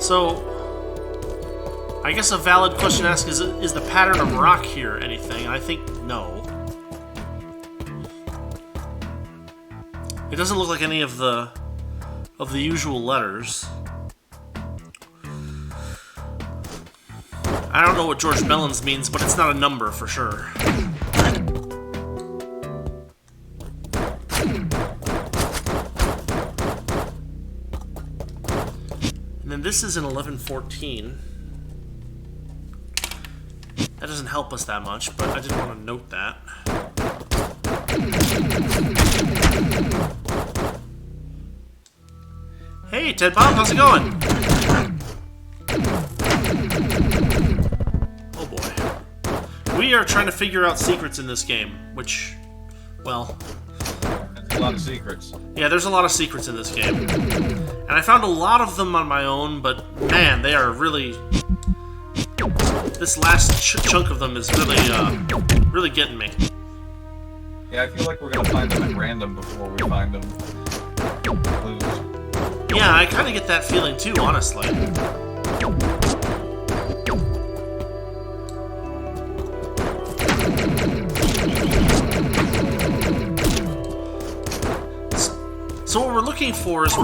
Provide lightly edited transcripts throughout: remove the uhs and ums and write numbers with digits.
So, I guess a valid question to ask is the pattern of rock here anything? I think no. It doesn't look like any of the usual letters. I don't know what George Mellons means, but it's not a number for sure. And then this is an 1114. That doesn't help us that much, but I just want to note that. Hey, Tedbob, how's it going? Oh boy. We are trying to figure out secrets in this game, which, well... That's a lot of secrets. Yeah, there's a lot of secrets in this game. And I found a lot of them on my own, but man, they are really... This last chunk of them is really, really getting me. Yeah, I feel like we're gonna find them at random before we find them clues. Yeah, I kind of get that feeling too, honestly. So what we're looking for is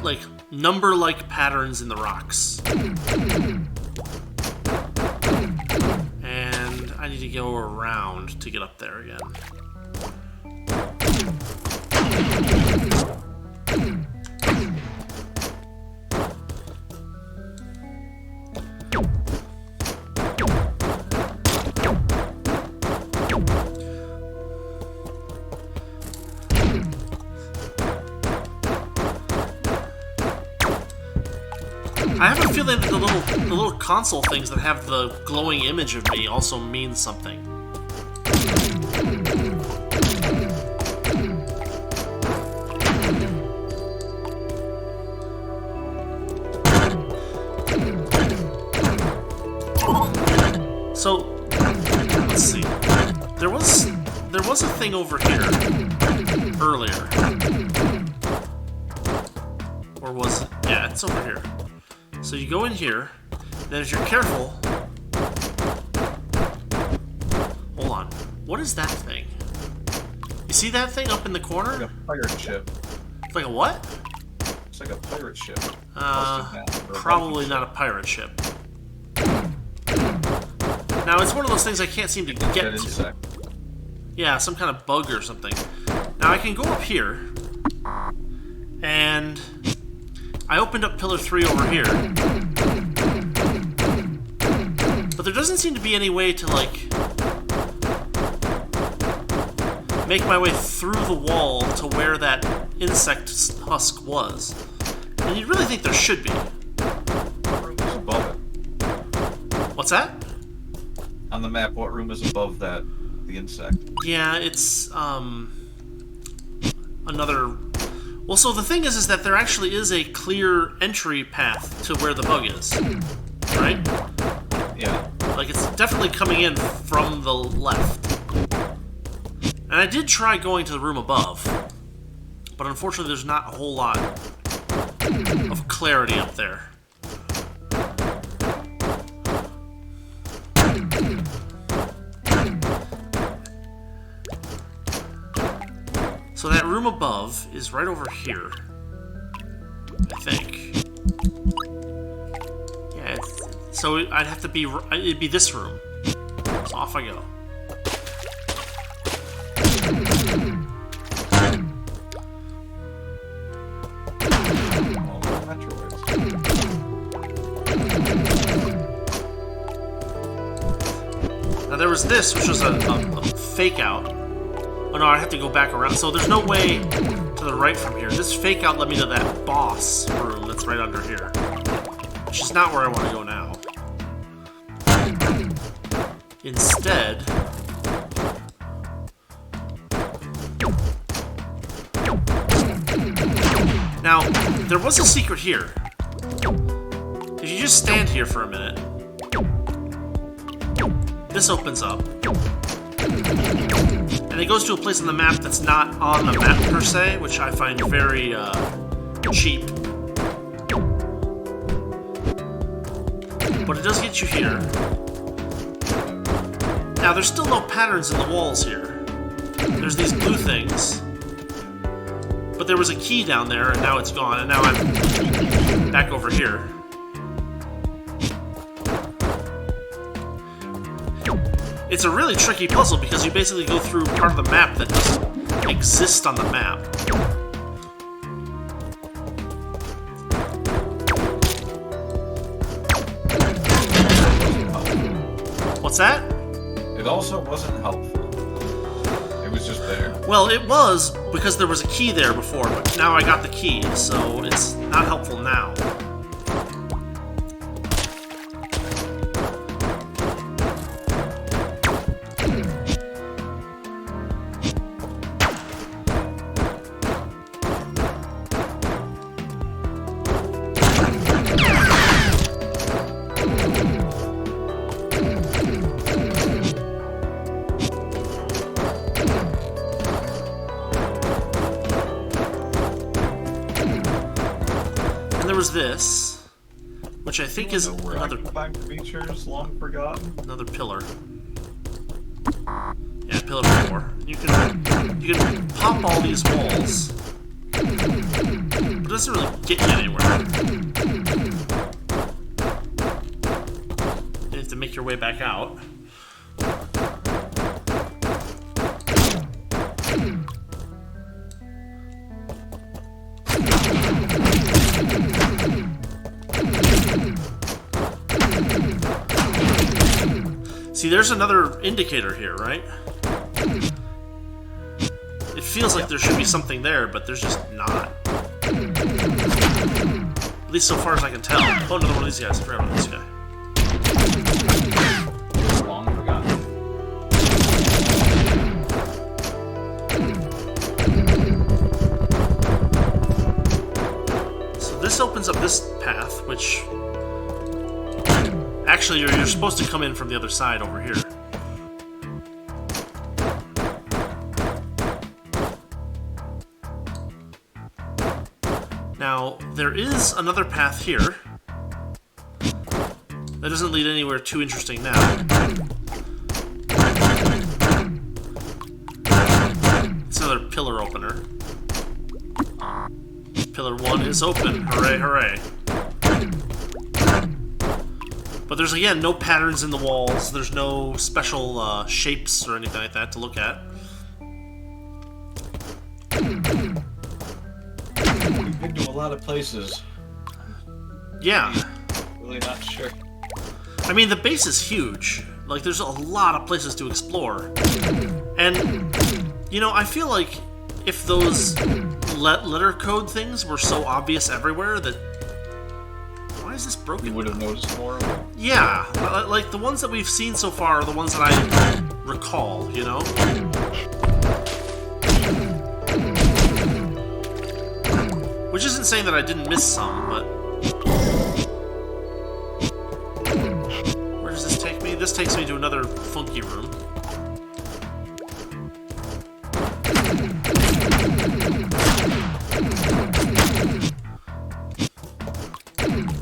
like, number-like patterns in the rocks. And I need to go around to get up there again. I have a feeling that the little console things that have the glowing image of me also mean something. So, let's see. There was a thing over here earlier. Or was it? Yeah, it's over here. So you go in here, then if you're careful... Hold on. What is that thing? You see that thing up in the corner? It's like a pirate ship. It's like a what? It's like a pirate ship. Probably not a pirate ship. Now, it's one of those things I can't seem to get to. Insect. Yeah, some kind of bug or something. Now, I can go up here, and... I opened up pillar 3 over here. But there doesn't seem to be any way to, like, make my way through the wall to where that insect husk was. And you'd really think there should be. What room is above it? What's that? On the map, what room is above that, the insect? Yeah, it's, another... Well, so the thing is that there actually is a clear entry path to where the bug is, right? Yeah. Like, it's definitely coming in from the left. And I did try going to the room above, but unfortunately there's not a whole lot of clarity up there. So that room above is right over here, I think. Yeah, so I'd have to be, it'd be this room. So off I go. Now there was this, which was a fake out. Oh no, I have to go back around. So there's no way to the right from here. This fake out led me to that boss room that's right under here. Which is not where I want to go now. Instead... Now, there was a secret here. If you just stand here for a minute, this opens up. And it goes to a place on the map that's not on the map per se, which I find very cheap. But it does get you here. Now, there's still no patterns in the walls here. There's these blue things. But there was a key down there, and now it's gone, and now I'm back over here. It's a really tricky puzzle because you basically go through part of the map that doesn't exist on the map. What's that? It also wasn't helpful. It was just there. Well, it was because there was a key there before, but now I got the key, so it's not helpful now. This, which I think is another features long forgotten. Another pillar. Yeah, pillar 4. You can pop all these walls, but it doesn't really get you anywhere. You have to make your way back out. See, there's another indicator here, right? It feels like there should be something there, but there's just not. At least so far as I can tell. Oh, another one of these guys. I forgot about this guy. Long forgotten. So this opens up this path, which... Actually, you're supposed to come in from the other side over here. Now, there is another path here. That doesn't lead anywhere too interesting now. It's another pillar opener. Pillar 1 is open. Hooray, hooray. But there's, again, no patterns in the walls. There's no special shapes or anything like that to look at. We've been to a lot of places. Yeah. Really not sure. I mean, the base is huge. Like, there's a lot of places to explore. And, you know, I feel like if those letter code things were so obvious everywhere that... Why is this broken? You would have noticed more of it? Yeah, like the ones that we've seen so far are the ones that I recall, you know? Which isn't saying that I didn't miss some, but... Where does this take me? This takes me to another funky room.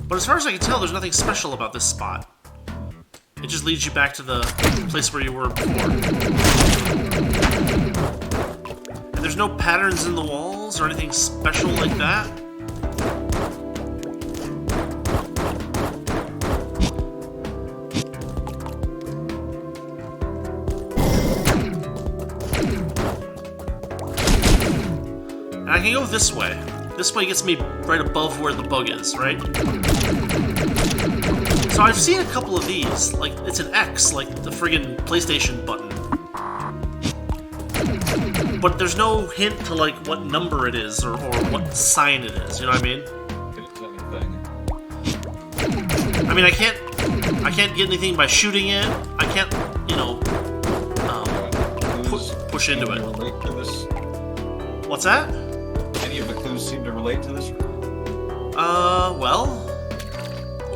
But as far as I can tell, there's nothing special about this spot. It just leads you back to the place where you were before. And there's no patterns in the walls or anything special like that. And I can go this way. This way gets me right above where the bug is, right? So I've seen a couple of these. Like, it's an X, like the friggin' PlayStation button. But there's no hint to, like, what number it is or what sign it is. You know what I mean? I mean, I can't get anything by shooting it. I can't, you know, push into it. Relate to this? What's that? Any of the clues seem to relate to this? Well,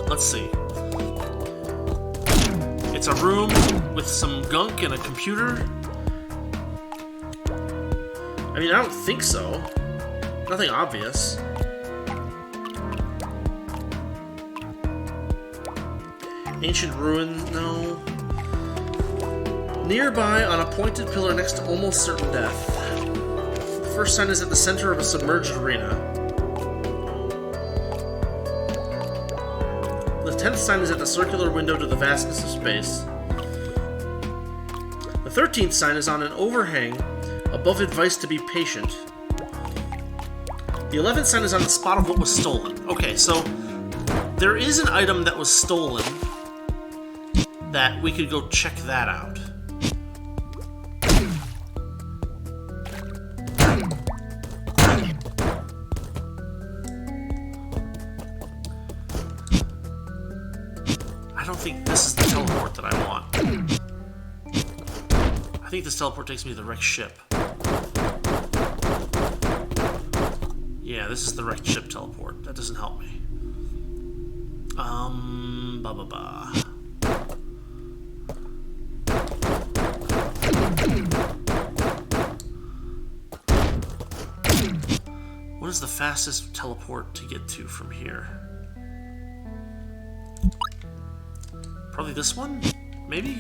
let's see. It's a room with some gunk and a computer. I mean, I don't think so. Nothing obvious. Ancient ruin, no. Nearby, on a pointed pillar next to almost certain death. The first sign is at the center of a submerged arena. The 10th sign is at the circular window to the vastness of space. The 13th sign is on an overhang above advice to be patient. The 11th sign is on the spot of what was stolen. Okay, so there is an item that was stolen that we could go check that out. I don't think this is the teleport that I want. I think this teleport takes me to the wrecked ship. Yeah, this is the wrecked ship teleport. That doesn't help me. What is the fastest teleport to get to from here? Probably this one? Maybe?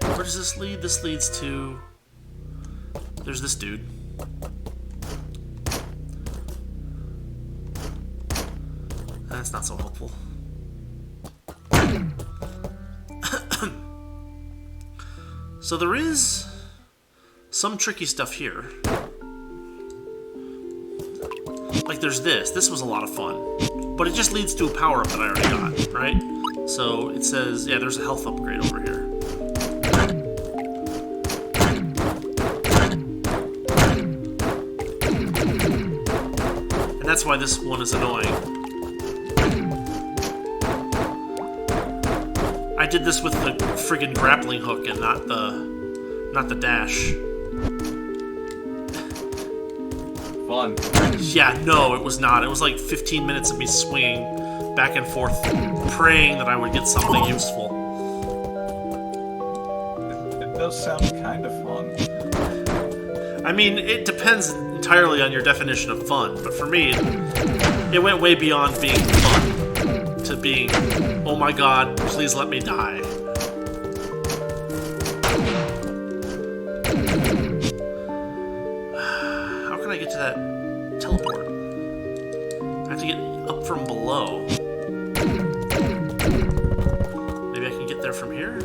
Where does this lead? This leads to... There's this dude. That's not so helpful. So there is some tricky stuff here. Like there's this. This was a lot of fun. But it just leads to a power-up that I already got, right? So it says, yeah, there's a health upgrade over here. And that's why this one is annoying. I did this with the friggin' grappling hook and not the dash. Fun. Yeah, no, it was not. It was like 15 minutes of me swinging back and forth, praying that I would get something useful. It does sound kind of fun. I mean, it depends entirely on your definition of fun, but for me, it went way beyond being fun to being, oh my god, please let me die. How can I get to that teleport? I have to get up from below. Maybe I can get there from here?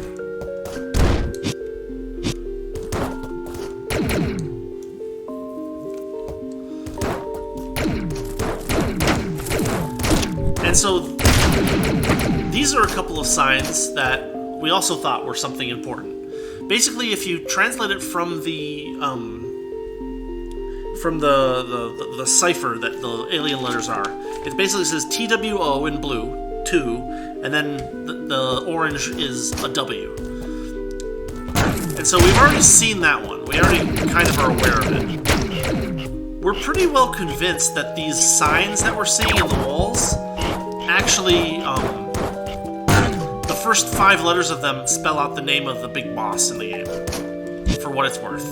And so these are a couple of signs that we also thought were something important. Basically, if you translate it from the cipher that the alien letters are, it basically says TWO in blue, 2, and then the orange is a W. And so we've already seen that one. We already kind of are aware of it. We're pretty well convinced that these signs that we're seeing in the walls actually, the first 5 letters of them spell out the name of the big boss in the game, for what it's worth.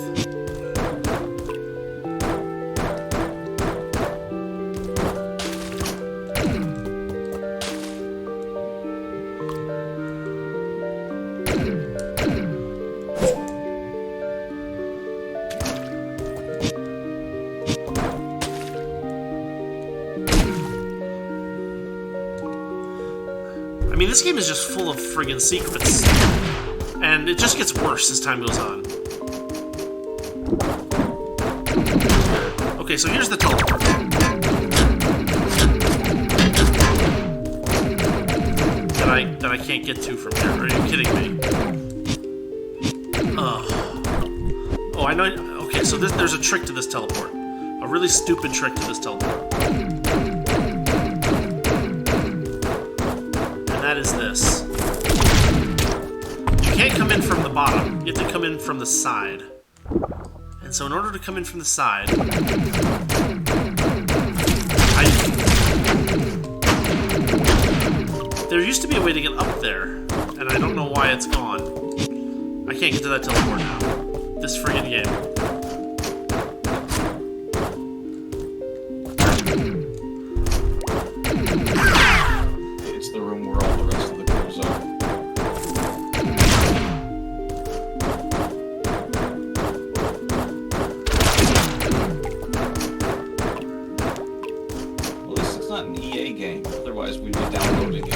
I mean, this game is just full of friggin' secrets. And it just gets worse as time goes on. Okay, so here's the teleport. That I can't get to from here. Are you kidding me? Oh, I know. Okay, so there's a trick to this teleport. A really stupid trick to this teleport. And that is this. You can't come in from the bottom. You have to come in from the side. And so in order to come in from the side... There used to be a way to get up there, and I don't know why it's gone. I can't get to that teleport now. This friggin' game. It's the room where all the rest of the crews are. Well, at least it's not an EA game. Otherwise, we'd be downloading it.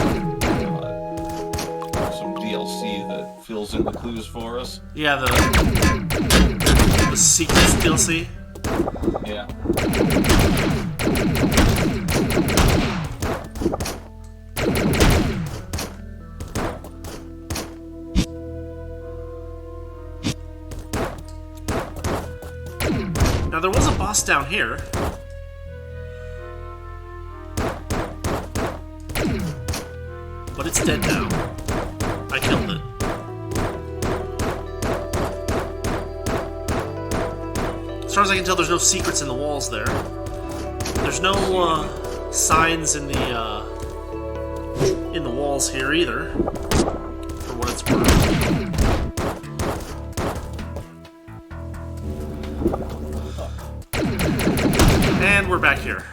Some DLC that fills in the clues for us. Yeah, the secrets DLC. Yeah. Now there was a boss down here. But it's dead now. I killed it. As far as I can tell, there's no secrets in the walls there. There's no signs in the walls here either, for what it's worth. And we're back here.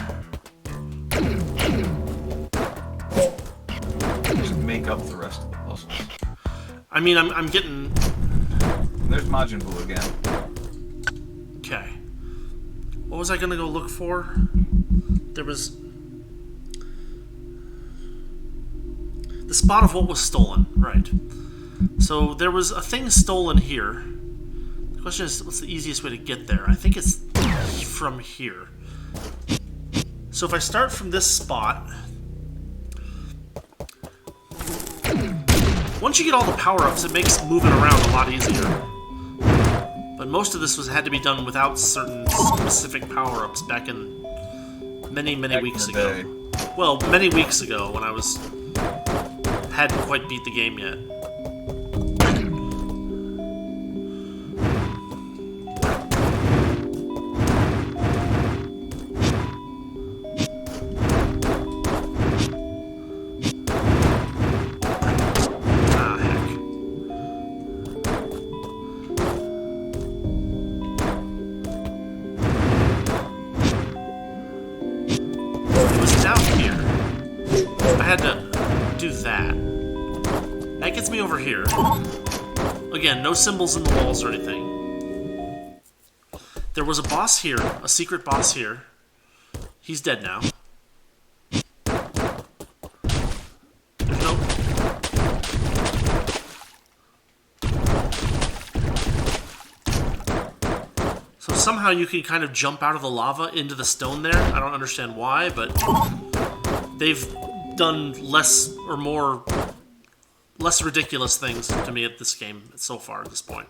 Just make up the rest of the puzzles. I mean, I'm getting... There's Majin Buu again. Okay. What was I gonna go look for? There was... The spot of what was stolen, right. So there was a thing stolen here. The question is, what's the easiest way to get there? I think it's from here. So if I start from this spot... Once you get all the power-ups, it makes moving around a lot easier. But most of this had to be done without certain specific power-ups back in many weeks ago. Well, many weeks ago when I hadn't quite beat the game yet. Gets me over here. Again, no symbols in the walls or anything. There was a boss here, a secret boss here. He's dead now. There's no... So somehow you can kind of jump out of the lava into the stone there. I don't understand why, but they've done less ridiculous things to me at this game so far at this point.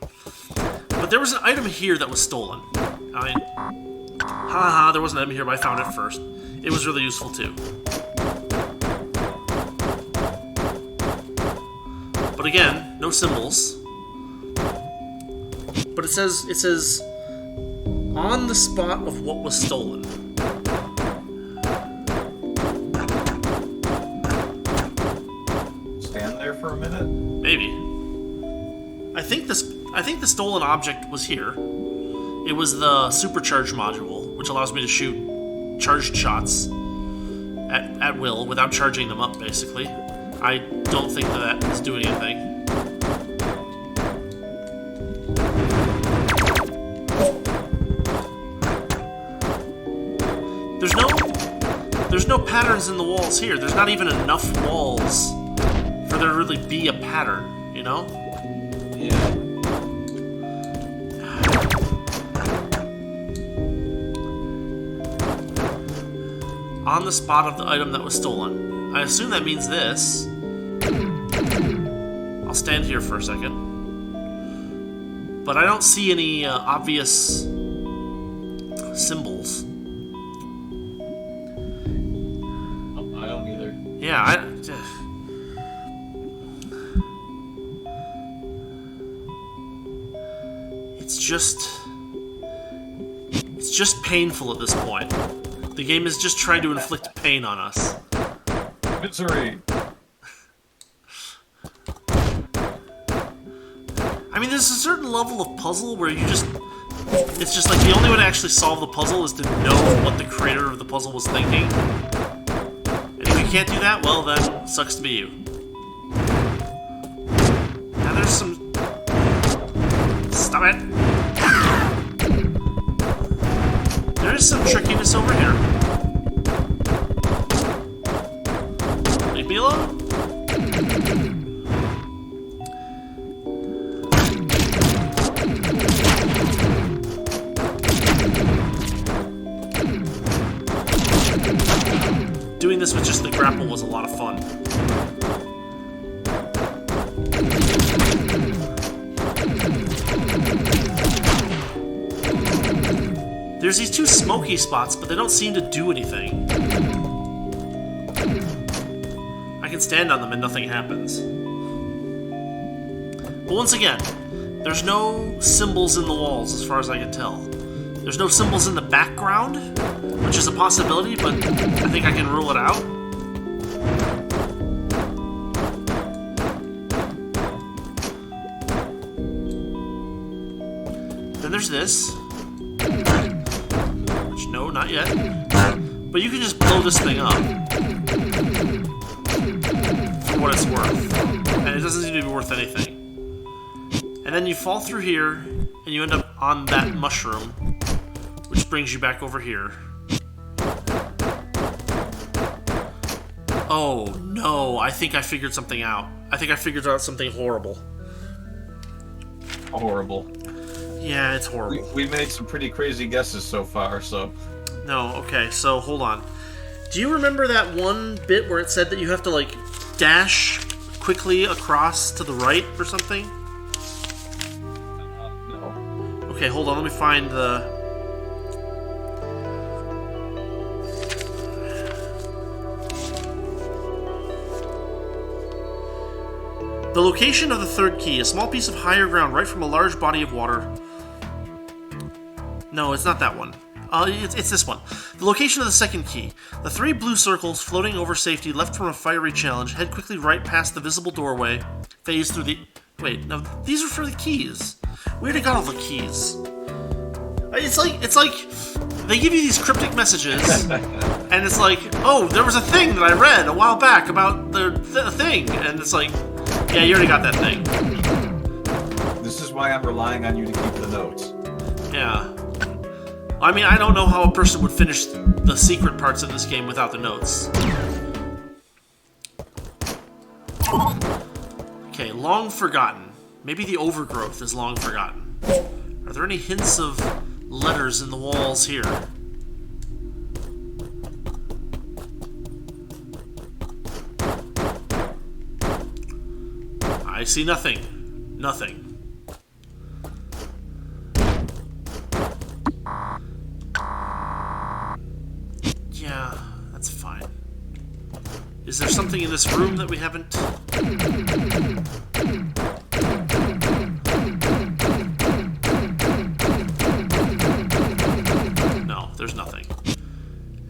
But there was an item here that was stolen. I mean, there was an item here, but I found it first. It was really useful too. But again, no symbols. But it says on the spot of what was stolen. For a minute? Maybe. I think the stolen object was here. It was the supercharge module, which allows me to shoot charged shots at will without charging them up, basically. I don't think that is doing anything. There's no patterns in the walls here. There's not even enough walls for there to really be a pattern, you know? Yeah. On the spot of the item that was stolen. I assume that means this. I'll stand here for a second. But I don't see any obvious symbols. I don't either. Yeah, It's just painful at this point. The game is just trying to inflict pain on us. Misery. I mean, there's a certain level of puzzle where you just... It's just like the only way to actually solve the puzzle is to know what the creator of the puzzle was thinking. And if you can't do that, well then, sucks to be you. Now there's some... Stop it! There is some trickiness over here. Leave me alone. Doing this with just the grapple was a lot of fun. There's these two smoky spots, but they don't seem to do anything. I can stand on them and nothing happens. But once again, there's no symbols in the walls as far as I can tell. There's no symbols in the background, which is a possibility, but I think I can rule it out. Then there's this. Which, no, not yet. But you can just blow this thing up. For what it's worth. And it doesn't seem to be worth anything. And then you fall through here, and you end up on that mushroom, which brings you back over here. Oh, no, I think I figured something out. I think I figured out something horrible. Horrible. Yeah, it's horrible. We made some pretty crazy guesses so far, so... No, okay, so hold on. Do you remember that one bit where it said that you have to, like, dash quickly across to the right or something? No. Okay, hold on, let me find the... The location of the third key, a small piece of higher ground right from a large body of water. No, it's not that one. It's this one. The location of the second key. The three blue circles floating over safety left from a fiery challenge. Head quickly right past the visible doorway. Phase through the... Wait, no, these are for the keys. We already got all the keys. It's like they give you these cryptic messages, and it's like, oh, there was a thing that I read a while back about the thing, and it's like, yeah, you already got that thing. This is why I'm relying on you to keep the notes. Yeah. I mean, I don't know how a person would finish the secret parts of this game without the notes. Okay, long forgotten. Maybe the overgrowth is long forgotten. Are there any hints of letters in the walls here? I see nothing. Nothing. Yeah, that's fine. Is there something in this room that we haven't... No, there's nothing.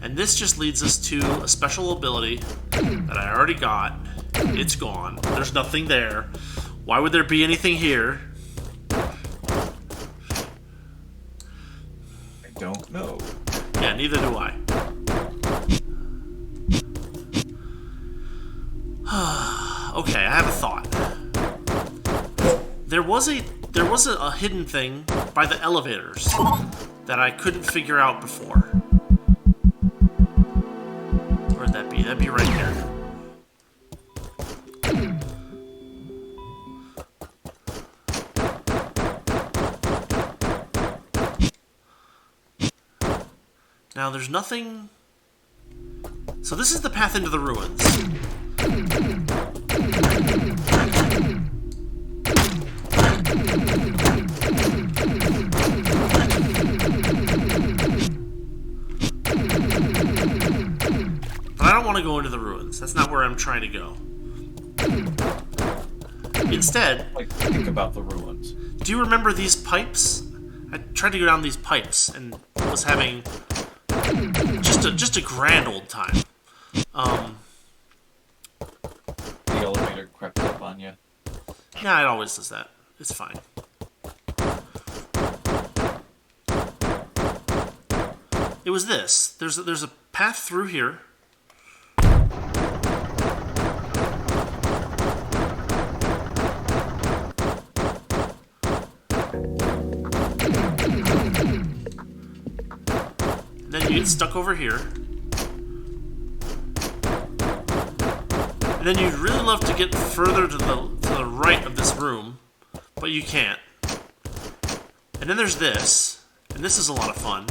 And this just leads us to a special ability that I already got. It's gone. There's nothing there. Why would there be anything here? I don't know. Yeah, neither do I. Okay, I have a thought. There was a hidden thing by the elevators that I couldn't figure out before. Where'd that be? That'd be right here. Now, there's nothing... So this is the path into the ruins. But I don't want to go into the ruins. That's not where I'm trying to go. Instead... Like, think about the ruins. Do you remember these pipes? I tried to go down these pipes and was having just a grand old time. The elevator crept up on you. Yeah, it always does that. It's fine. It was this. There's a path through here. Then you get stuck over here. And then you'd really love to get further to the right of this room, but you can't. And then there's this, and this is a lot of fun.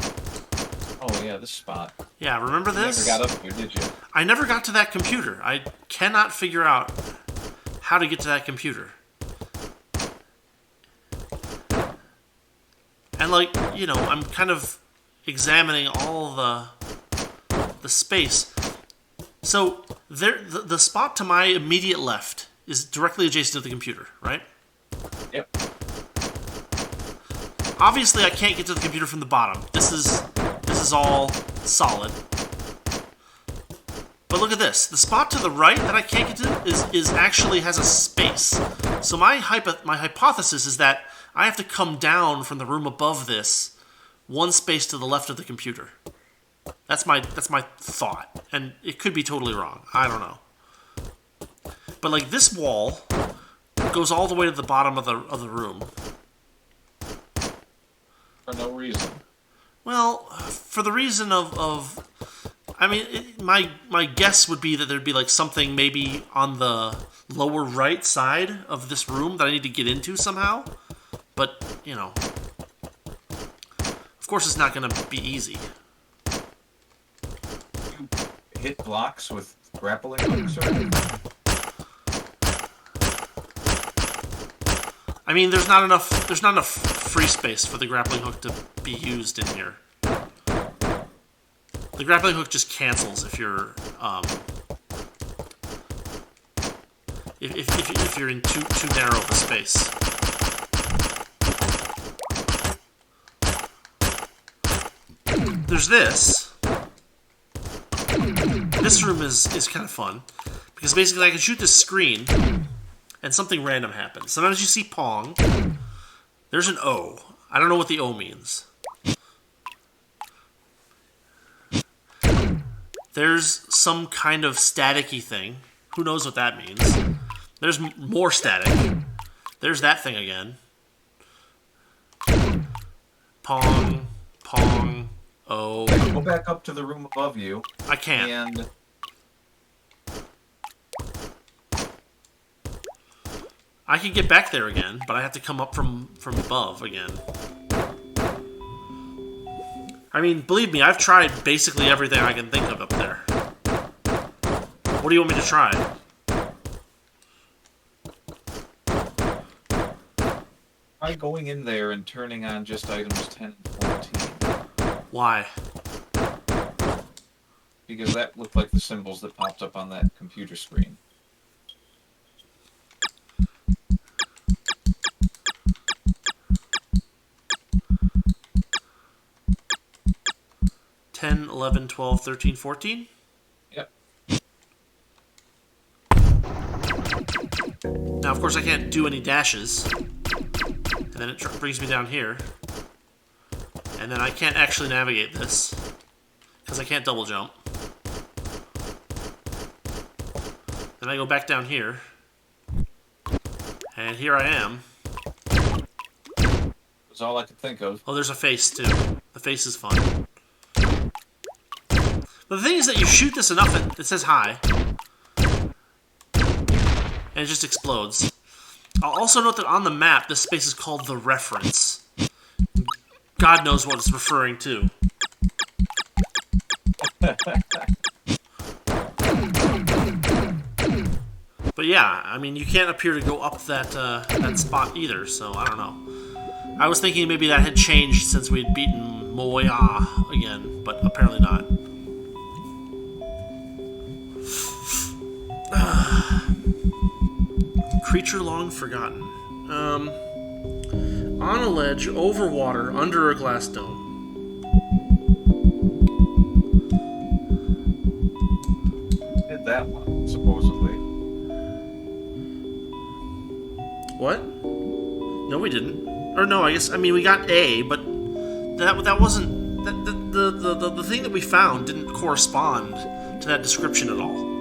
Oh yeah, this spot. Yeah, remember this? You never got up here, did you? I never got to that computer. I cannot figure out how to get to that computer. And like, you know, I'm kind of examining all the space. So there, the spot to my immediate left is directly adjacent to the computer, right? Yep. Obviously, I can't get to the computer from the bottom. This is all solid. But look at this. The spot to the right that I can't get to is actually has a space. So my hypothesis is that I have to come down from the room above this one space to the left of the computer. That's my thought, and it could be totally wrong. I don't know. But like this wall goes all the way to the bottom of the room. For no reason. Well, for the reason of I mean, my guess would be that there'd be like something maybe on the lower right side of this room that I need to get into somehow. But, you know, of course it's not going to be easy. You hit blocks with grappling hooks or anything? I mean, there's not enough free space for the grappling hook to be used in here. The grappling hook just cancels if you're if you're in too narrow of a space. There's this. This room is kind of fun because basically I can shoot this screen and something random happens. Sometimes you see Pong. There's an O. I don't know what the O means. There's some kind of staticky thing. Who knows what that means? There's more static. There's that thing again. Pong, Pong, O. Go back up to the room above you. I can't. And I can get back there again, but I have to come up from above again. I mean, believe me, I've tried basically everything I can think of up there. What do you want me to try? try going in there and turning on just items 10 and 14. Why? Because that looked like the symbols that popped up on that computer screen. $10, $11, $12, $13, $14? Yep. Now, of course, I can't do any dashes. And then it brings me down here. And then I can't actually navigate this. Because I can't double jump. Then I go back down here. And here I am. That's all I could think of. Oh, there's a face, too. The face is fun. But the thing is that you shoot this enough, it says hi. And it just explodes. I'll also note that on the map, this space is called the reference. God knows what it's referring to. yeah, I mean, you can't appear to go up that spot either, so I don't know. I was thinking maybe that had changed since we had beaten Moya again, but apparently not. Creature long forgotten. On a ledge, over water, under a glass dome. Did that one, supposedly. What? No, we didn't. Or no, I mean we got A, but that wasn't the thing that we found didn't correspond to that description at all.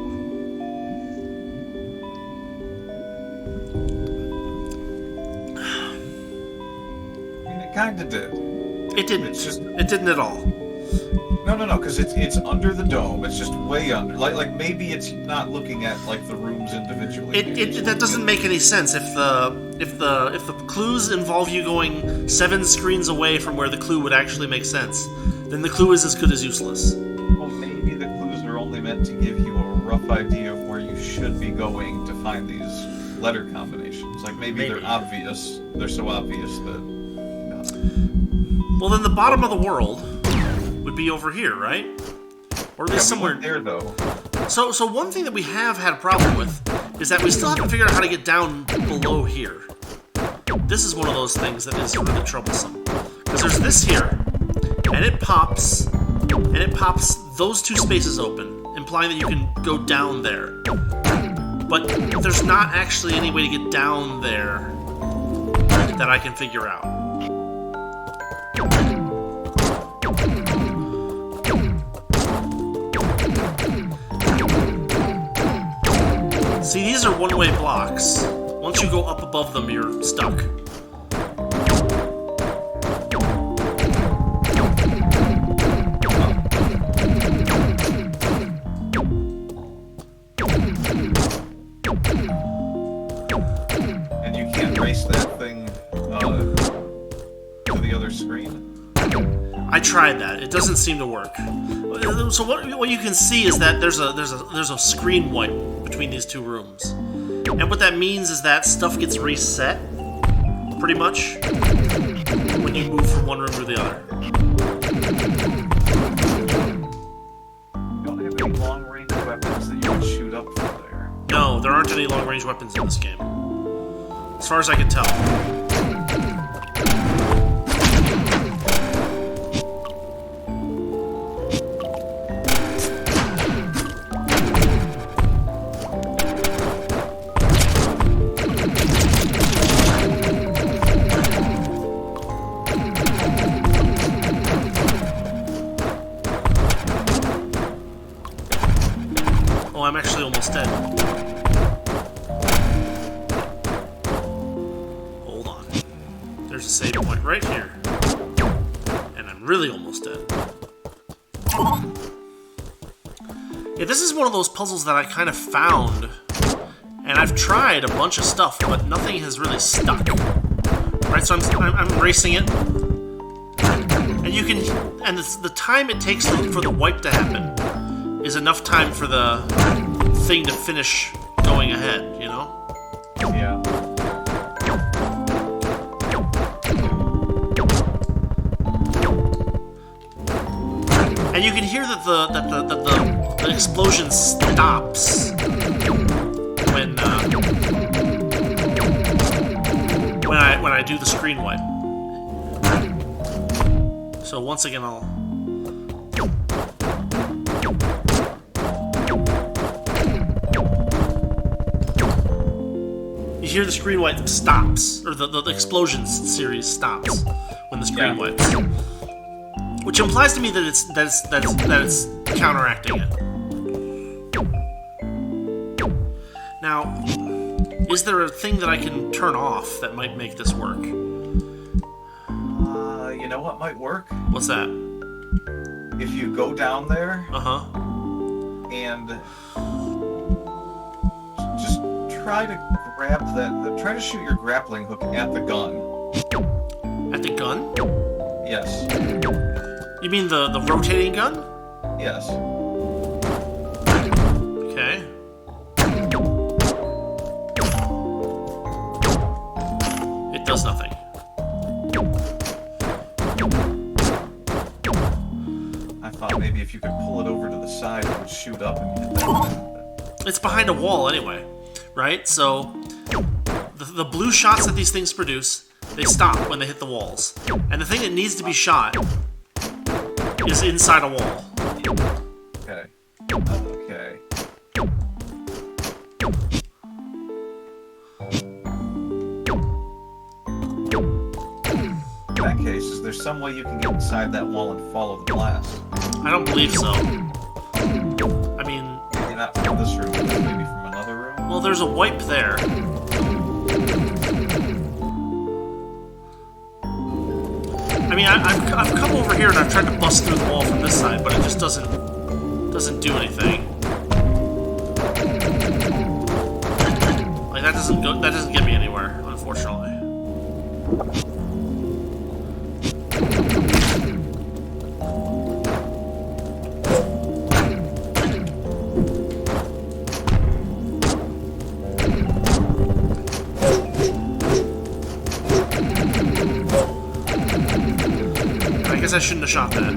Kinda did. It didn't. It didn't at all. No, because it's under the dome. It's just way under. Like maybe it's not looking at like the rooms individually. That doesn't make any sense. If the clues involve you going 7 screens away from where the clue would actually make sense, then the clue is as good as useless. Well, maybe the clues are only meant to give you a rough idea of where you should be going to find these letter combinations. Like maybe. They're obvious. They're so obvious that. Well, then the bottom of the world would be over here, right? Or at least somewhere there, though. So one thing that we have had a problem with is that we still haven't figured out how to get down below here. This is one of those things that is really troublesome. Because there's this here, and it pops those 2 spaces open, implying that you can go down there. But there's not actually any way to get down there that I can figure out. See, these are one-way blocks. Once you go up above them, you're stuck. And you can't race that thing to the other screen? I tried that. It doesn't seem to work. So what you can see is that there's a screen wipe between these 2 rooms, and what that means is that stuff gets reset, pretty much, when you move from one room to the other. You don't have any long-range weapons that you can shoot up from there. No, there aren't any long-range weapons in this game, as far as I can tell. I'm actually almost dead. Hold on. There's a save point right here. And I'm really almost dead. Yeah, this is one of those puzzles that I kind of found. And I've tried a bunch of stuff, but nothing has really stuck. Right, so I'm racing it. And you can... And the time it takes for the wipe to happen is enough time for the thing to finish going ahead, you know? Yeah. And you can hear that the explosion stops when I do the screen wipe. So once again, you hear the screen wipe stops, or the explosions series stops when the screen wipes, which implies to me that it's counteracting it. Now, is there a thing that I can turn off that might make this work? You know what might work? What's that? If you go down there, and just try to grab try to shoot your grappling hook at the gun. At the gun? Yes. You mean the rotating gun? Yes. Okay. does nothing. I thought maybe if you could pull it over to the side, it would shoot up and hit that. It's behind a wall anyway, right? So the blue shots that these things produce, they stop when they hit the walls. And the thing that needs to be shot is inside a wall. Okay. Okay. In that case, is there some way you can get inside that wall and follow the blast? I don't believe so. I mean... Maybe not from this room, but maybe from another room? Well, there's a wipe there. I mean, I've come over here and I've tried to bust through the wall from this side, but it just doesn't do anything. Like that doesn't get me anywhere, unfortunately. I guess I shouldn't have shot that.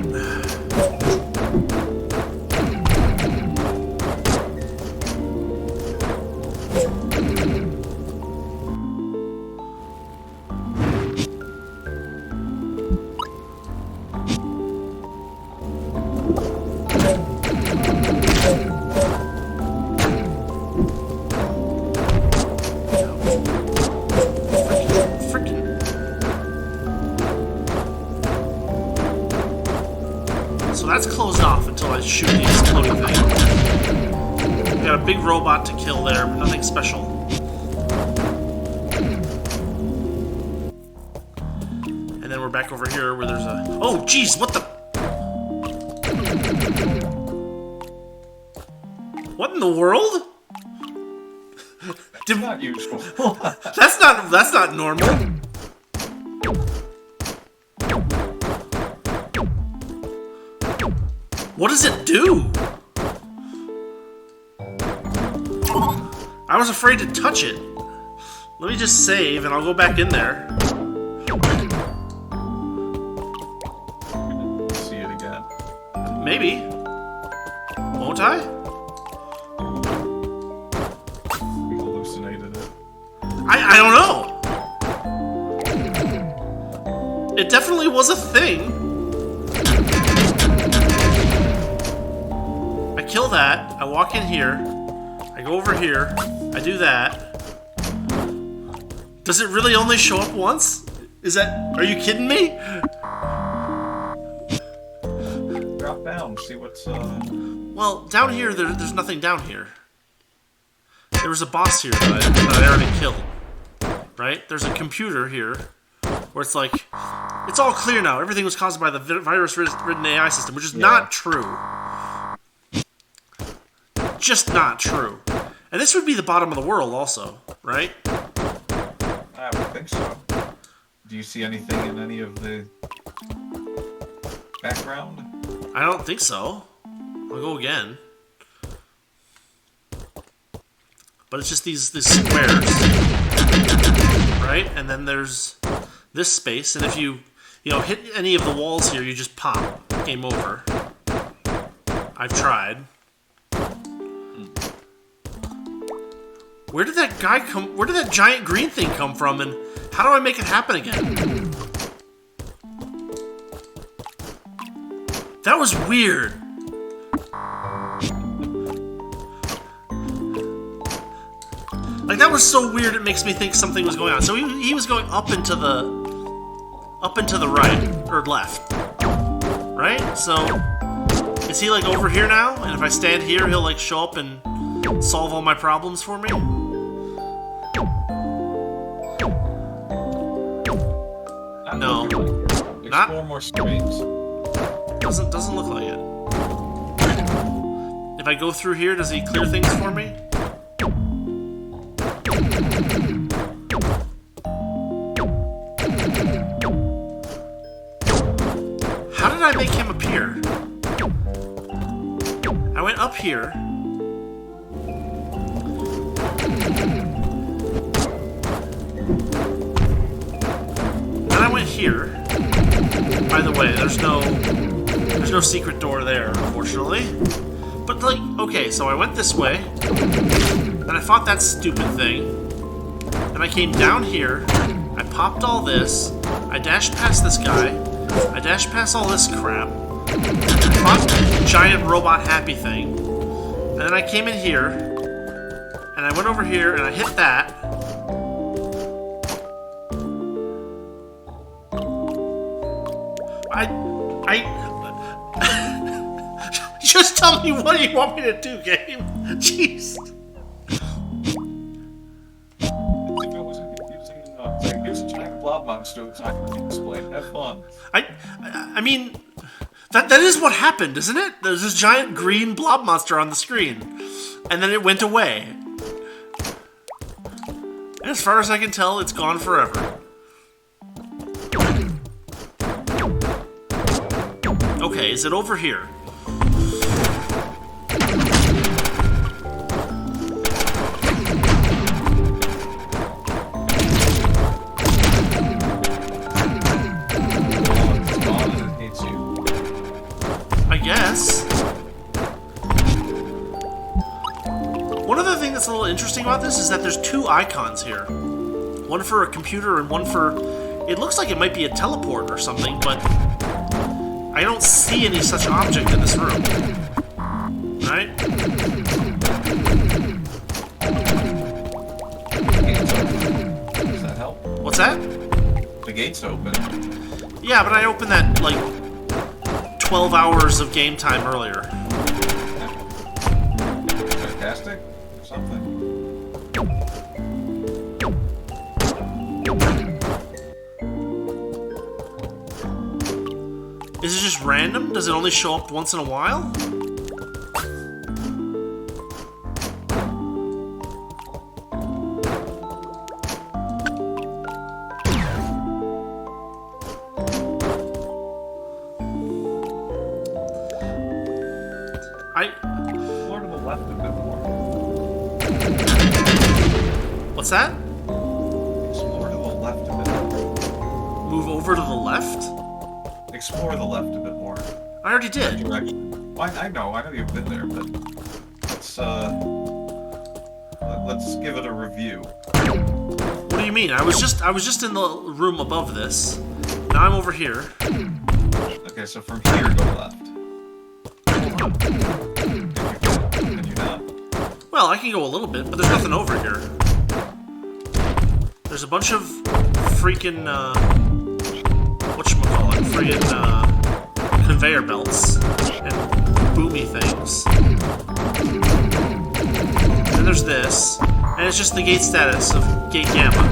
That's closed off until I shoot the exploding thing. We got a big robot to kill there, but nothing special. And then we're back over here where there's a... Oh, jeez, what the... What in the world? That's not usual. That's not normal. What does it do? I was afraid to touch it. Let me just save and I'll go back in there. See it again. Maybe. Won't I? We hallucinated it. I don't know. It definitely was a thing. Kill that, I walk in here, I go over here, I do that. Does it really only show up once? Are you kidding me? Drop down, see what's, Well, down here, there's nothing down here. There was a boss here that I already killed. Right? There's a computer here, where it's like, it's all clear now, everything was caused by the virus-ridden AI system, which is not true. Just not true. And this would be the bottom of the world also, right? I would think so. Do you see anything in any of the background? I don't think so. I'll go again. But it's just these squares. Right? And then there's this space, and if you hit any of the walls here, you just pop. Game over. I've tried. Where did that guy come? Where did that giant green thing come from? And how do I make it happen again? That was weird. Like that was so weird. It makes me think something was going on. So he was going up and to the right or left, right? So is he like over here now? And if I stand here, he'll like show up and solve all my problems for me? No. Explore more screens. Doesn't look like it. If I go through here, does he clear things for me? How did I make him appear? I went up here. here. By the way, there's no secret door there, unfortunately. But, like, okay, so I went this way, then I fought that stupid thing, and I came down here, I popped all this, I dashed past this guy, I dashed past all this crap, I fought the giant robot happy thing, and then I came in here, and I went over here, and I hit that. Just tell me what you want me to do, game. Jeez. If it wasn't confusing enough, like, here's a giant blob monster that's not going to explain. Have fun. I mean, that is what happened, isn't it? There's this giant green blob monster on the screen, and then it went away. And as far as I can tell, it's gone forever. Okay, is it over here? Yes. One other thing that's a little interesting about this is that there's two icons here. One for a computer and one for... It looks like it might be a teleport or something, but I don't see any such object in this room. Right? Does that help? What's that? The gate's open. Yeah, but I opened that, like, 12 hours of game time earlier. Fantastic? Something. Is it just random? Does it only show up once in a while? Explore to the left a bit more. What's that? Explore to the left a bit more. Move over to the left? Explore the left a bit more. I already did. I know you've been there, but let's give it a review. What do you mean? I was just in the room above this. Now I'm over here. Okay, so from here go left. Can you not? Well, I can go a little bit, but there's nothing over here. There's a bunch of freaking whatchamacallit, freaking conveyor belts and boomy things. Then there's this, and it's just the gate status of gate gamma.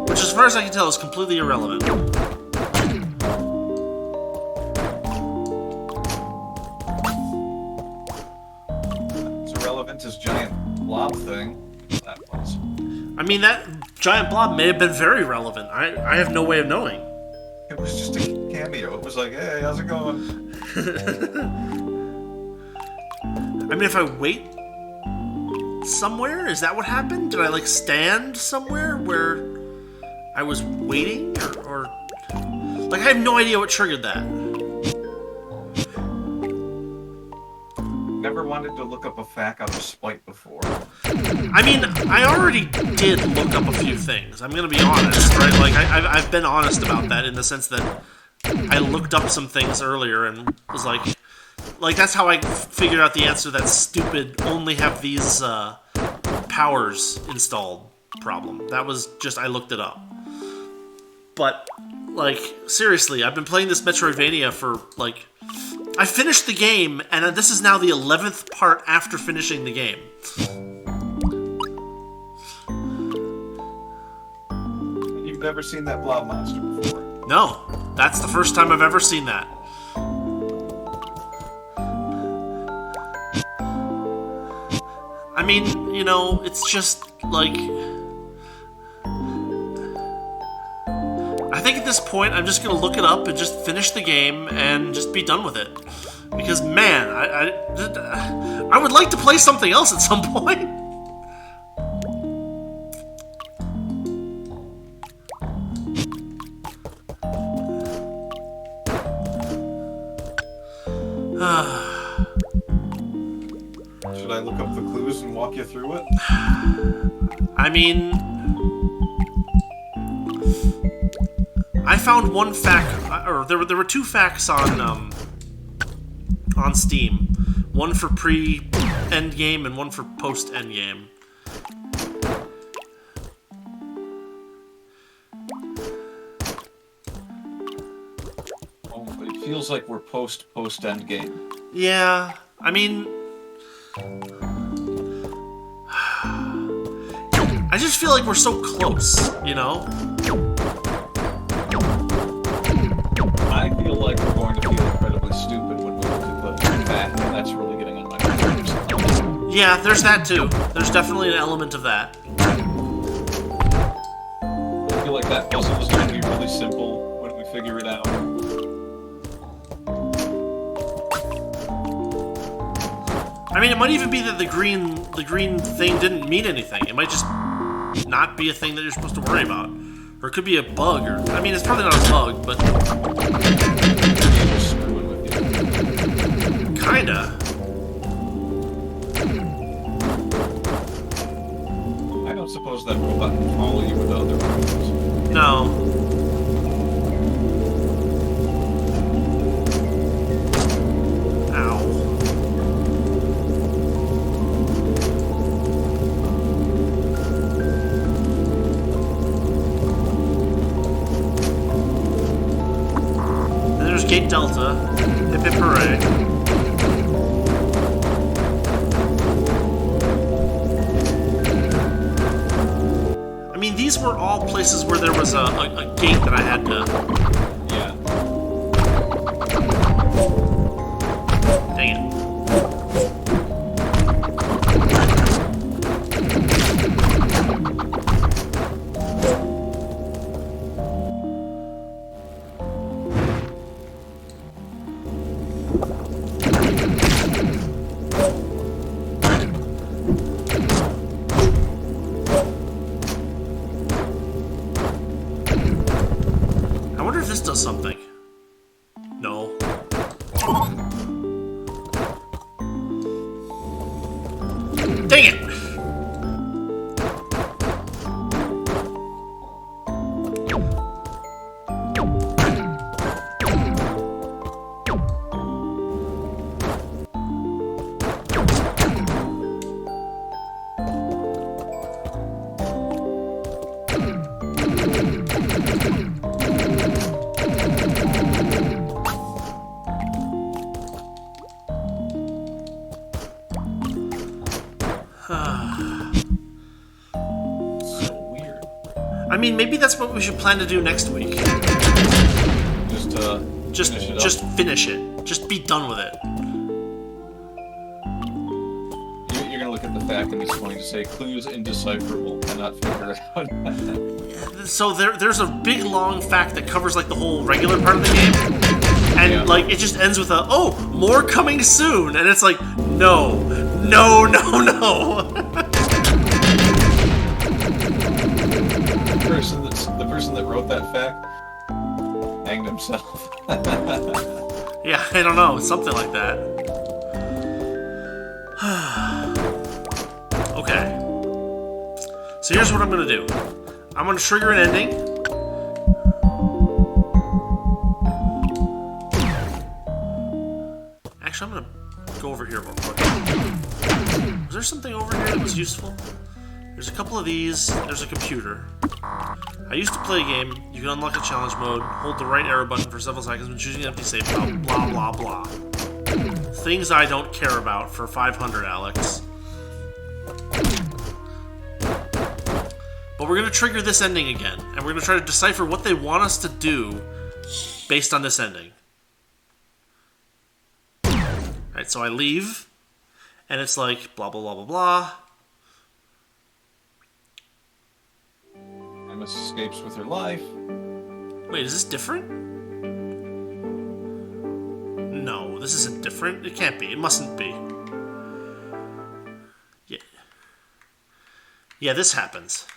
Which, as far as I can tell, is completely irrelevant. It's irrelevant as giant blob thing. That was. I mean, that giant blob may have been very relevant. I have no way of knowing. It was just a cameo. It was like, hey, how's it going? I mean, if I wait somewhere, is that what happened? Did I, like, stand somewhere where I was waiting? Or... Like, I have no idea what triggered that. Never wanted to look up a fact out of spite before. I mean, I already did look up a few things. I'm gonna be honest, right? Like, I've been honest about that in the sense that I looked up some things earlier and was like, that's how I figured out the answer to that stupid only have these powers installed problem. That was just, I looked it up. But, like, seriously, I've been playing this Metroidvania for, like... I finished the game, and this is now the 11th part after finishing the game. You've never seen that blob monster before? No, that's the first time I've ever seen that. I mean, you know, it's just, like... I think at this point, I'm just gonna look it up and just finish the game and just be done with it. Because, man, I would like to play something else at some point. Should I look up the clues and walk you through it? I mean, I found one fact, or there were two facts on Steam, one for pre-endgame and one for post-endgame. Oh, it feels like we're post-endgame. Yeah, I mean, I just feel like we're so close, you know? I feel like we're going to feel incredibly stupid when we look at the back, and that's really getting on my nerves. Yeah, there's that too. There's definitely an element of that. I feel like that puzzle is going to be really simple when we figure it out. I mean, it might even be that the green thing didn't mean anything. It might just not be a thing that you're supposed to worry about. Or it could be a bug, or... I mean, it's probably not a bug, but... Screwing with you. Kinda. I don't suppose that robot can follow you with other robots. No. Ow. Gate Delta. Hip hip hooray. I mean, these were all places where there was a gate that I had to... Yeah. Dang it. Something. No. Dang it! I mean, maybe that's what we should plan to do next week. Just finish it. Just be done with it. You're gonna look at the fact and it's going to say clues indecipherable. Cannot figure it out. So there's a big long fact that covers like the whole regular part of the game, and like it just ends with a more coming soon, and it's like no. The person that wrote that fact hanged himself. Yeah, I don't know, something like that. Okay. So here's what I'm gonna do. I'm gonna trigger an ending. Actually, I'm gonna go over here real quick. Was there something over here that was useful? There's a couple of these. There's a computer. I used to play a game. You can unlock a challenge mode. Hold the right arrow button for several seconds when choosing an empty save file. Blah, blah, blah. Things I don't care about for 500, Alex. But we're going to trigger this ending again. And we're going to try to decipher what they want us to do based on this ending. Alright, so I leave. And it's like, blah, blah, blah, blah, blah. Emma escapes with her life. Wait, is this different? No, this isn't different? It can't be. It mustn't be. Yeah. Yeah, this happens.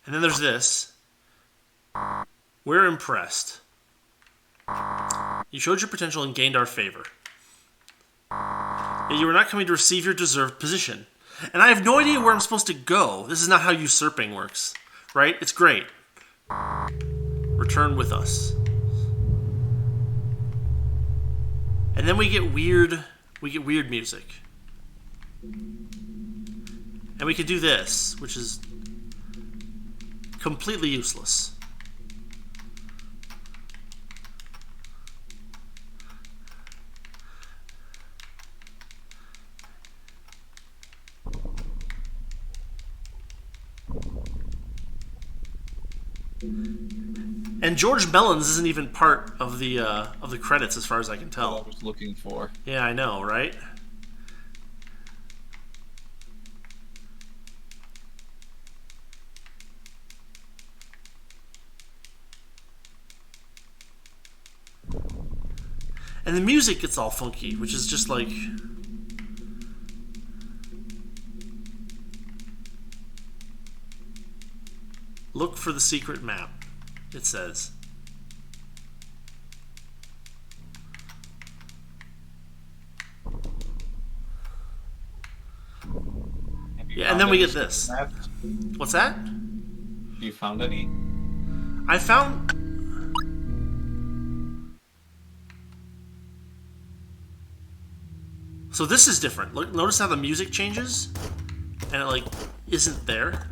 And then there's this. We're impressed. You showed your potential and gained our favor. Yet you are not coming to receive your deserved position. And I have no idea where I'm supposed to go. This is not how usurping works. Right? It's great. Return with us. And then we get weird music. And we can do this, which is completely useless. And George Mellons isn't even part of the credits, as far as I can tell. What I was looking for. Yeah, I know, right? And the music gets all funky, which is just like... Look for the secret map, it says. Yeah, and then we get this. Maps? What's that? You found any? I found... So this is different. Look, notice how the music changes? And it, like, isn't there?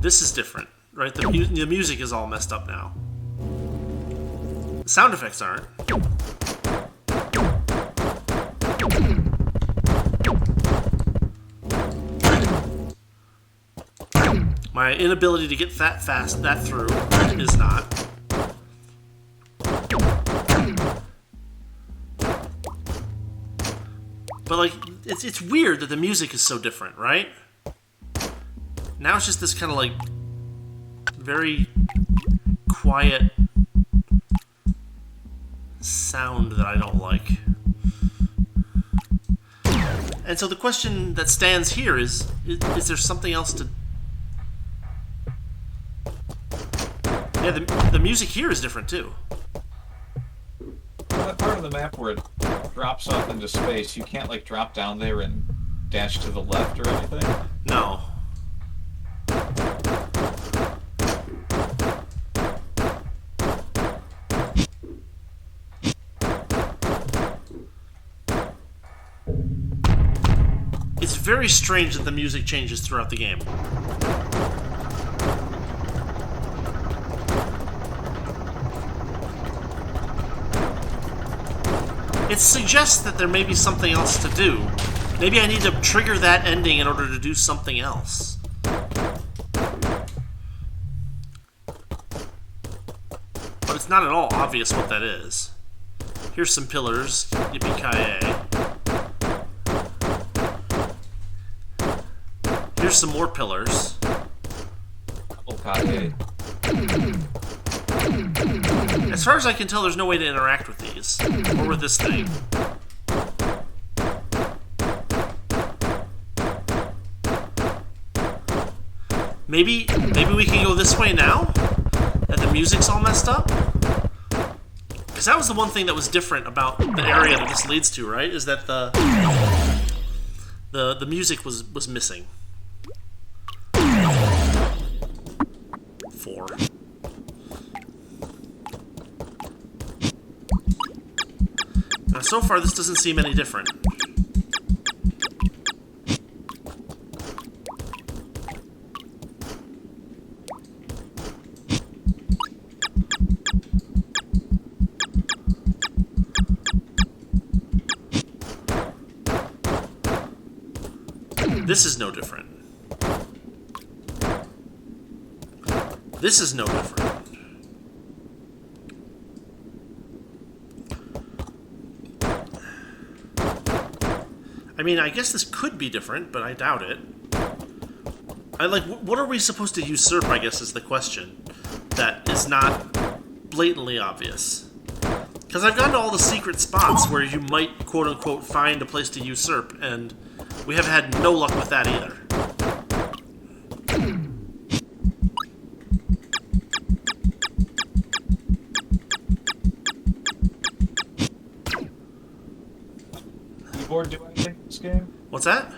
This is different, right? The music is all messed up now. The sound effects aren't. My inability to get that through is not. But like, it's weird that the music is so different, right? Now it's just this kind of like very quiet sound that I don't like. And so the question that stands here is there something else to... Yeah, the music here is different too. That part of the map where it drops off into space, you can't like drop down there and dash to the left or anything? No. It's very strange that the music changes throughout the game. It suggests that there may be something else to do. Maybe I need to trigger that ending in order to do something else. But it's not at all obvious what that is. Here's some pillars. Yippee-ki-yay. Here's some more pillars. Okay. As far as I can tell, there's no way to interact with these. Or with this thing. Maybe we can go this way now? That the music's all messed up? Because that was the one thing that was different about the area that this leads to, right? Is that the music was missing. 4. Now, so far, this doesn't seem any different. This is no different. This is no different. I mean, I guess this could be different, but I doubt it. What are we supposed to usurp, I guess, is the question. that is not blatantly obvious. Because I've gone to all the secret spots where you might, quote-unquote, find a place to usurp, and we have had no luck with that either. Keyboard do anything in this game? What's that?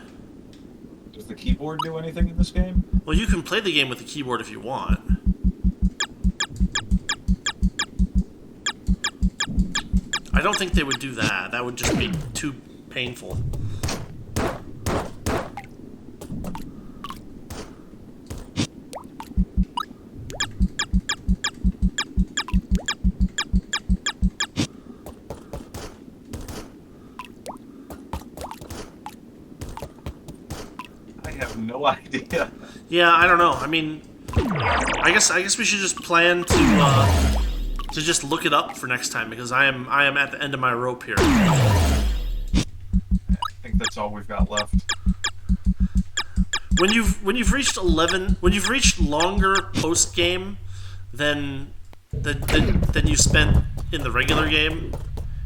Does the keyboard do anything in this game? Well, you can play the game with the keyboard if you want. I don't think they would do that. That would just be too painful. I have no idea. Yeah, I don't know. I mean, I guess we should just plan to just look it up for next time, because I am at the end of my rope here. I think that's all we've got left. When you've reached 11, when you've reached longer post game than you spent in the regular game,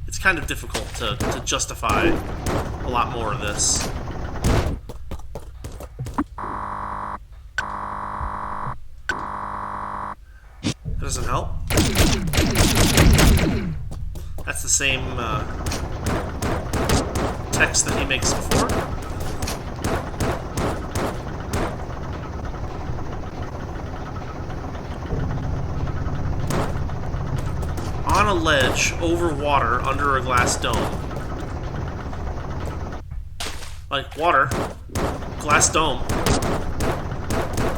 it's kind of difficult to justify a lot more of this. That doesn't help. That's the same text that he makes before. On a ledge, over water, under a glass dome. Like, water, glass dome,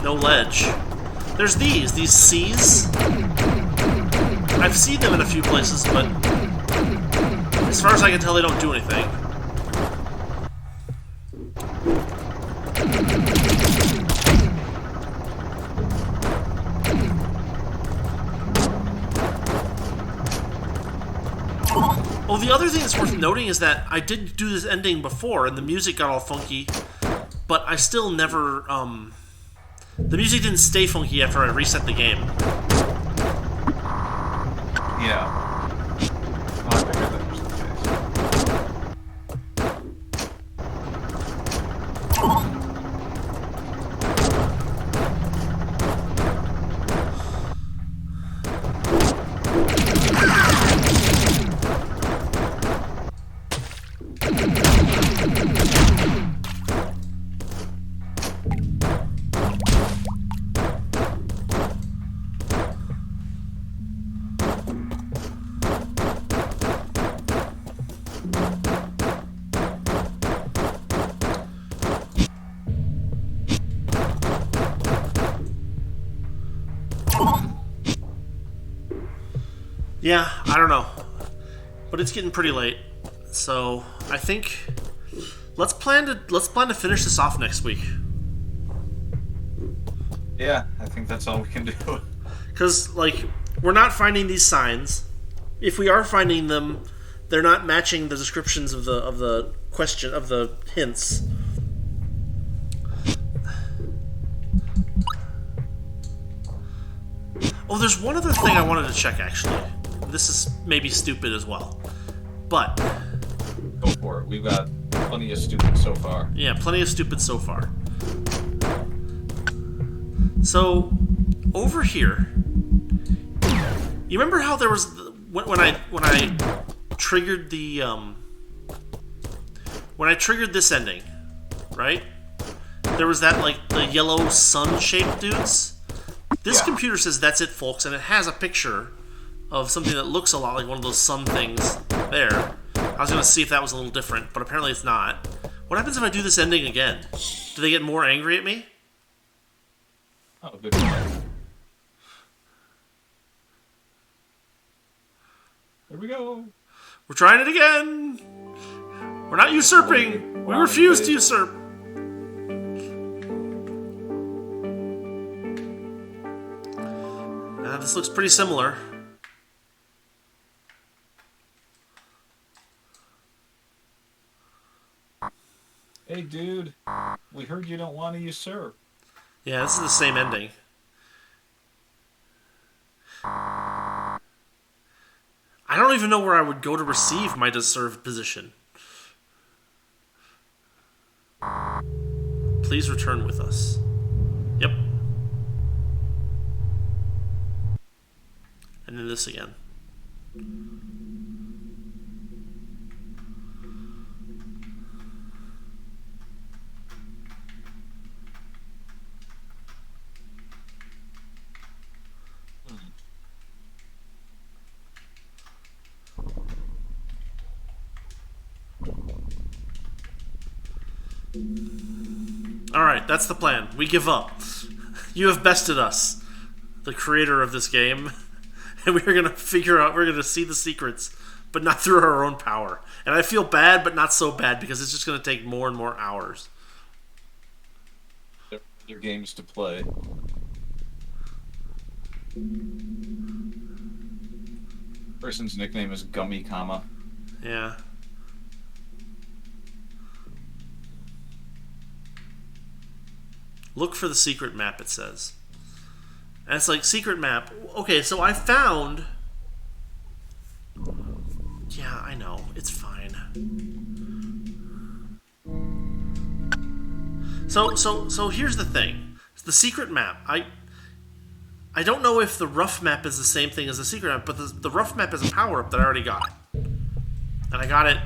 no ledge. There's these C's. I've seen them in a few places, but as far as I can tell, they don't do anything. Oh, the other thing that's worth noting is that I did do this ending before, and the music got all funky, but I still never, the music didn't stay funky after I reset the game. Yeah. Oh, I figured that was the Yeah, I don't know, but it's getting pretty late, so I think let's plan to finish this off next week. Yeah, I think that's all we can do. Because, like, we're not finding these signs. If we are finding them, they're not matching the descriptions of the question of the hints. Oh, there's one other thing I wanted to check, actually. This is maybe stupid as well, but Go for it. We've got plenty of stupid so far. yeah, plenty of stupid so far. So, over here, you remember how there was when I triggered the when I triggered this ending, right? There was that, like, the yellow sun-shaped dudes. This computer says that's it, folks, and it has a picture of something that looks a lot like one of those sun things there. I was going to see if that was a little different, but apparently it's not. What happens if I do this ending again? Do they get more angry at me? Oh, good point. There we go. We're trying it again! We're not usurping! We refuse to usurp! This looks pretty similar. Hey, dude. We heard you don't want to usurp. Yeah, this is the same ending. I don't even know where I would go to receive my deserved position. Please return with us. Yep. And then this again. Alright, that's the plan. We give up. You have bested us, the creator of this game, and we're going to figure out, we're going to see the secrets, but not through our own power. And I feel bad, but not so bad, because it's just going to take more and more hours. There are other games to play. Person's nickname is Gummy Comma. Yeah. Look for the secret map, it says. And it's like, secret map. Okay, so I found... Yeah, I know. It's fine. So here's the thing. The secret map. I don't know if the rough map is the same thing as the secret map, but the rough map is a power-up that I already got. And I got it...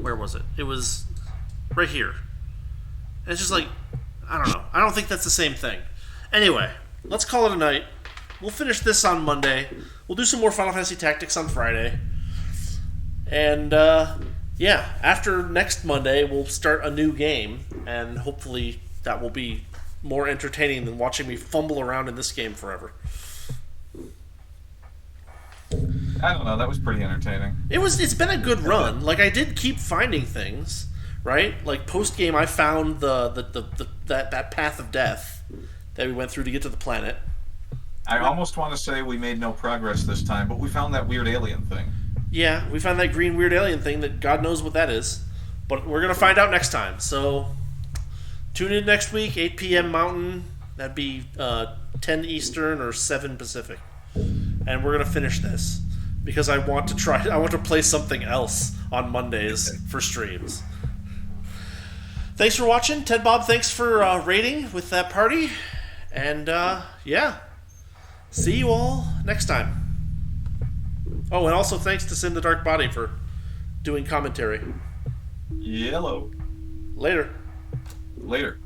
Where was it? It was right here. And it's just like... I don't know. I don't think that's the same thing. Anyway, let's call it a night. We'll finish this on Monday. We'll do some more Final Fantasy Tactics on Friday. And, yeah, after next Monday, we'll start a new game. And hopefully that will be more entertaining than watching me fumble around in this game forever. I don't know. That was pretty entertaining. It's been a good run. Like, I did keep finding things. Right? Like, post-game, I found that path of death that we went through to get to the planet. I almost want to say we made no progress this time, but we found that weird alien thing. Yeah, we found that green weird alien thing that God knows what that is. But we're going to find out next time. So, tune in next week, 8 p.m. Mountain. That'd be 10 Eastern or 7 Pacific. And we're going to finish this. Because I want to play something else on Mondays for streams. Thanks for watching. Tedbob, thanks for raiding with that party. And, yeah. See you all next time. Oh, and also thanks to Sinthedarkbody for doing commentary. Yellow. Later. Later.